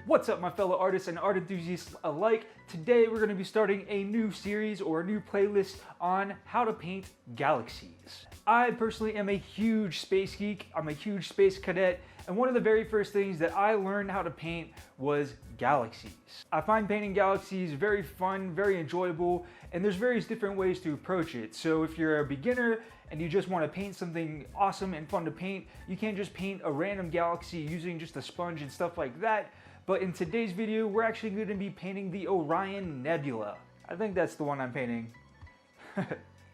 What's up, my fellow artists and art enthusiasts alike? Today we're going to be starting a new series or a new playlist on how to paint galaxies. I personally am a huge space geek. I'm a huge space cadet, and one of the very first things that I learned how to paint was galaxies. I find painting galaxies very fun, very enjoyable, and there's various different ways to approach it. So if you're a beginner and you just want to paint something awesome and fun to paint, you can't just paint a random galaxy using just a sponge and stuff like that. But in today's video, we're actually going to be painting the Orion Nebula. I think that's the one I'm painting.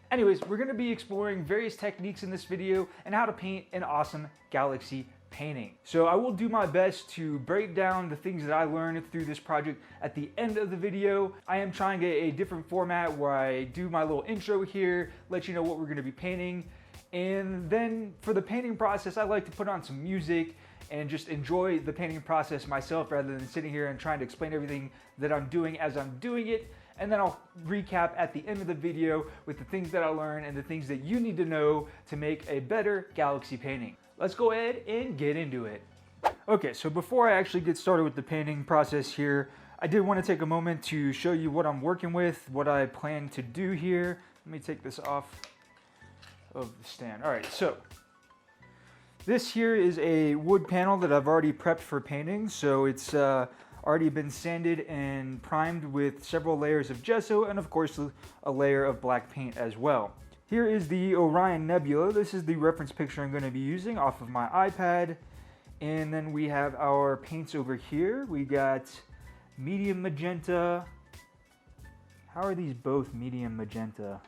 Anyways, we're going to be exploring various techniques in this video and how to paint an awesome galaxy painting. So I will do my best to break down the things that I learned through this project at the end of the video. I am trying a different format where I do my little intro here, let you know what we're going to be painting. And then for the painting process, I like to put on some music and just enjoy the painting process myself rather than sitting here and trying to explain everything that I'm doing as I'm doing it. And then I'll recap at the end of the video with the things that I learned and the things that you need to know to make a better galaxy painting. Let's go ahead and get into it. Okay, so before I actually get started with the painting process here, I did want to take a moment to show you what I'm working with, what I plan to do here. Let me take this off of the stand. All right, so this here is a wood panel that I've already prepped for painting. So it's already been sanded and primed with several layers of gesso and of course a layer of black paint as well. Here is the Orion Nebula. This is the reference picture I'm going to be using off of my iPad. And then we have our paints over here. We got medium magenta. How are these both medium magenta?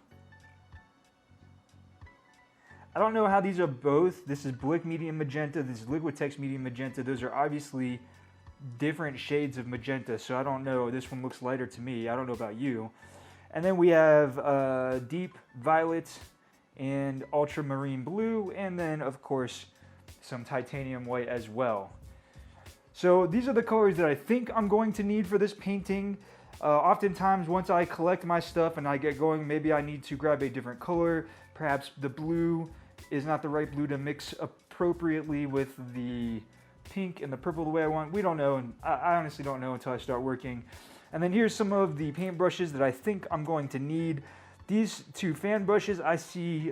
I don't know how these are both. This is Blick medium magenta, this is Liquitex medium magenta. Those are obviously different shades of magenta, so I don't know. This one looks lighter to me. I don't know about you. And then we have deep violet and ultramarine blue, and then of course some titanium white as well. So these are the colors that I think I'm going to need for this painting. Oftentimes once I collect my stuff and I get going, maybe I need to grab a different color. Perhaps the blue is not the right blue to mix appropriately with the pink and the purple the way I want. We don't know, and I honestly don't know until I start working. And then here's some of the paint brushes that I think I'm going to need. These two fan brushes I see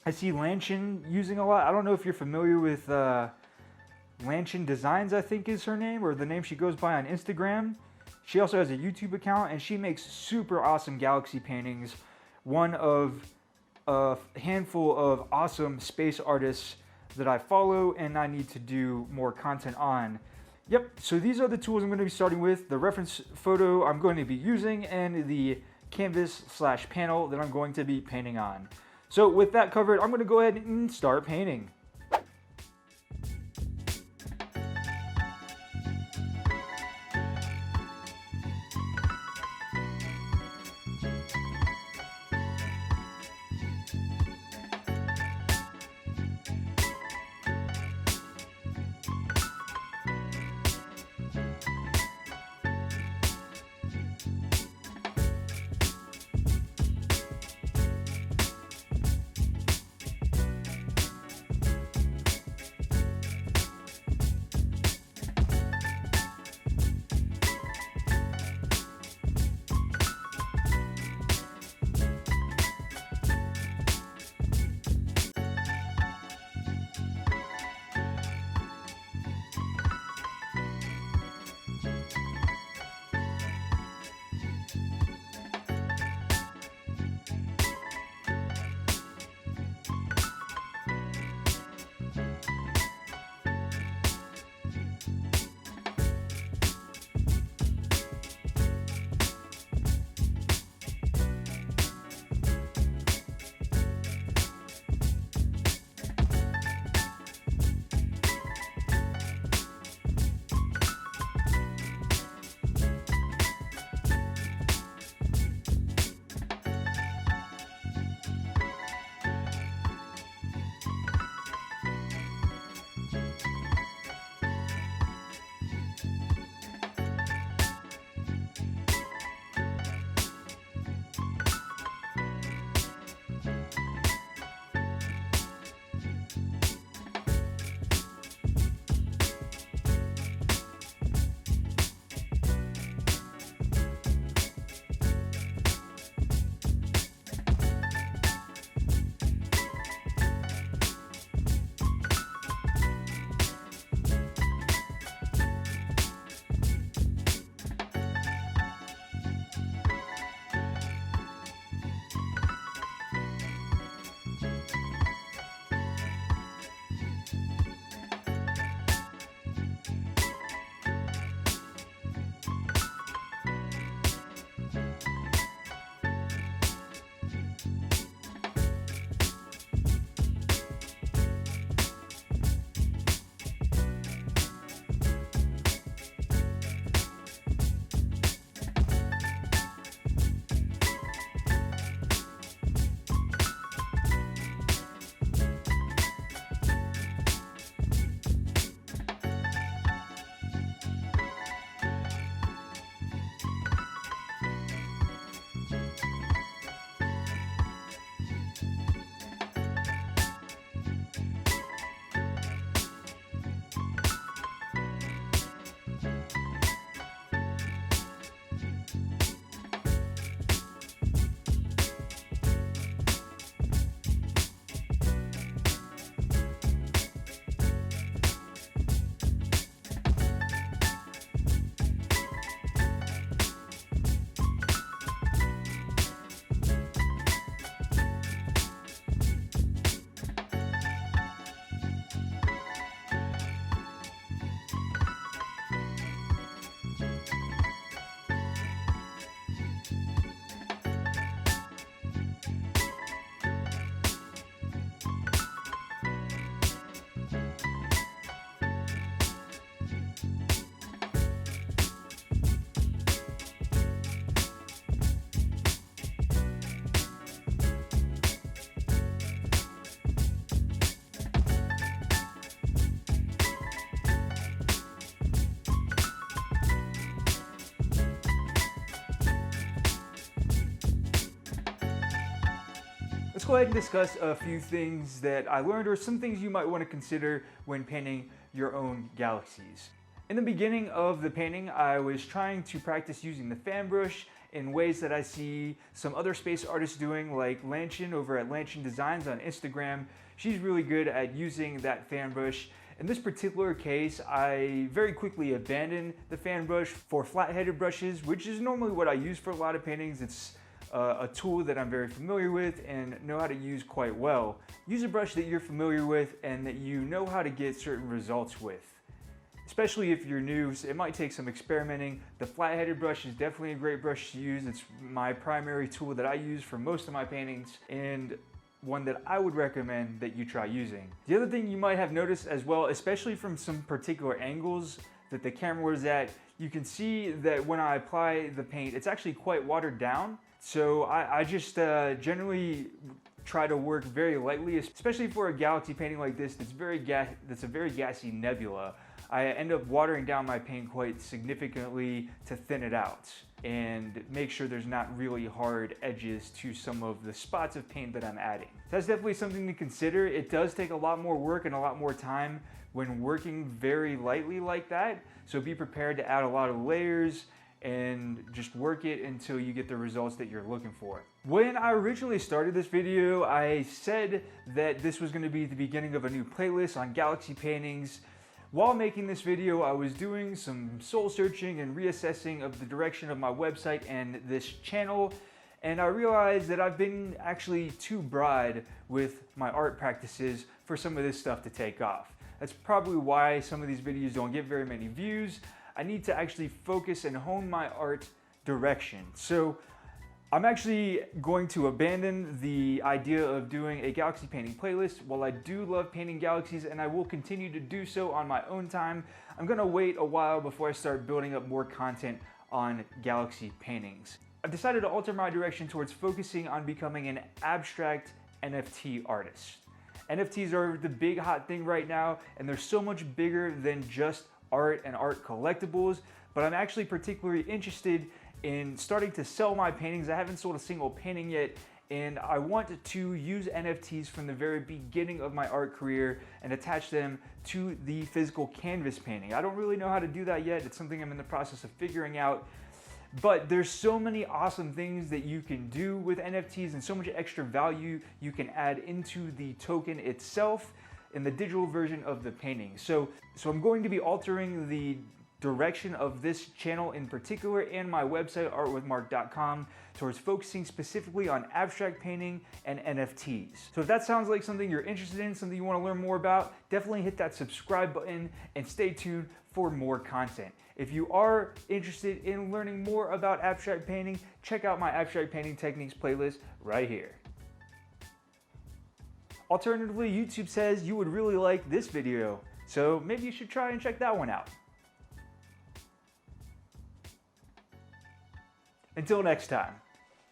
Lanchin using a lot. I don't know if you're familiar with Lanchin Designs, I think is her name, or the name she goes by on Instagram. She also has a YouTube account and she makes super awesome galaxy paintings. One of a handful of awesome space artists that I follow and I need to do more content on. Yep, so these are the tools I'm going to be starting with, the reference photo I'm going to be using, and the canvas/panel that I'm going to be painting on. So with that covered, I'm going to go ahead and start painting. let's go ahead and discuss a few things that I learned or some things you might want to consider when painting your own galaxies. In the beginning of the painting, I was trying to practice using the fan brush in ways that I see some other space artists doing, like Lanchin over at Lanchin Designs on Instagram. She's really good at using that fan brush. In this particular case, I very quickly abandoned the fan brush for flat-headed brushes, which is normally what I use for a lot of paintings. It's a tool that I'm very familiar with and know how to use quite well. Use a brush that you're familiar with and that you know how to get certain results with. Especially if you're new, so it might take some experimenting. The flat-headed brush is definitely a great brush to use. It's my primary tool that I use for most of my paintings and one that I would recommend that you try using. The other thing you might have noticed as well, especially from some particular angles that the camera was at, you can see that when I apply the paint, it's actually quite watered down. So I just generally try to work very lightly, especially for a galaxy painting like this that's a very gassy nebula. I end up watering down my paint quite significantly to thin it out and make sure there's not really hard edges to some of the spots of paint that I'm adding. That's definitely something to consider. It does take a lot more work and a lot more time when working very lightly like that. So be prepared to add a lot of layers and just work it until you get the results that you're looking for. When I originally started this video, I said that this was going to be the beginning of a new playlist on galaxy paintings. While making this video, I was doing some soul searching and reassessing of the direction of my website and this channel, and I realized that I've been actually too broad with my art practices for some of this stuff to take off. That's probably why some of these videos don't get very many views. I need to actually focus and hone my art direction. So I'm actually going to abandon the idea of doing a galaxy painting playlist. While I do love painting galaxies and I will continue to do so on my own time, I'm gonna wait a while before I start building up more content on galaxy paintings. I've decided to alter my direction towards focusing on becoming an abstract NFT artist. NFTs are the big hot thing right now, and they're so much bigger than just art and art collectibles, but I'm actually particularly interested in starting to sell my paintings. I haven't sold a single painting yet, and I want to use NFTs from the very beginning of my art career and attach them to the physical canvas painting. I don't really know how to do that yet. It's something I'm in the process of figuring out, but there's so many awesome things that you can do with NFTs and so much extra value you can add into the token itself in the digital version of the painting. So I'm going to be altering the direction of this channel in particular and my website ArtWithMarc.com towards focusing specifically on abstract painting and NFTs. So if that sounds like something you're interested in, something you want to learn more about, definitely hit that subscribe button and stay tuned for more content. If you are interested in learning more about abstract painting, check out my abstract painting techniques playlist right here. Alternatively, YouTube says you would really like this video, so maybe you should try and check that one out. Until next time.